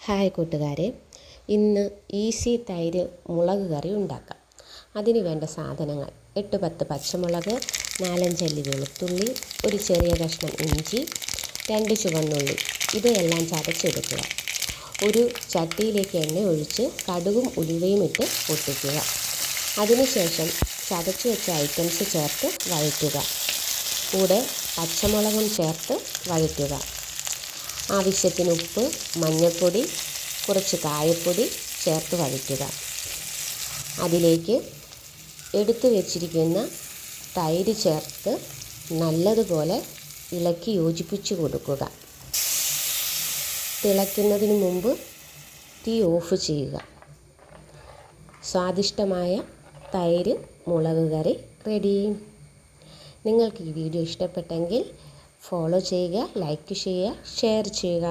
Hi കൂട്ടുകാരെ, ഇന്ന് easy തൈര് മുളക് കറി ഉണ്ടാക്കാം. അതിന് വേണ്ട സാധനങ്ങൾ: 8-10 പച്ചമുളക്, 4-5 അല്ലി വെളുത്തുള്ളി, ഒരു ചെറിയ കഷ്ണം ഇഞ്ചി, 2 ചുവന്നുള്ളി. ഇവയെല്ലാം ചതച്ചെടുക്കുക. ഒരു ചട്ടിയിലേക്ക് എണ്ണ ഒഴിച്ച് കടുകും ഉലുവയും ഇട്ട് പൊട്ടിക്കുക. അതിനുശേഷം ചതച്ച് വെച്ച ഐറ്റംസ് ചേർത്ത് വഴറ്റുക. കൂടെ പച്ചമുളകും ചേർത്ത് വഴറ്റുക. ആവശ്യത്തിന് ഉപ്പ്, മഞ്ഞൾപ്പൊടി, കുറച്ച് കായപ്പൊടി ചേർത്ത് വഴറ്റുക. അതിലേക്ക് എടുത്തു വെച്ചിരിക്കുന്ന തൈര് ചേർത്ത് നല്ലതുപോലെ ഇളക്കി യോജിപ്പിച്ച് കൊടുക്കുക. തിളയ്ക്കുന്നതിന് മുമ്പ് തീ ഓഫ് ചെയ്യുക. സ്വാദിഷ്ടമായ തൈര് മുളക് കറി റെഡി. നിങ്ങൾക്ക് ഈ വീഡിയോ ഇഷ്ടപ്പെട്ടെങ്കിൽ ഫോളോ ചെയ്യുക, ലൈക്ക് ചെയ്യുക, ഷെയർ ചെയ്യുക.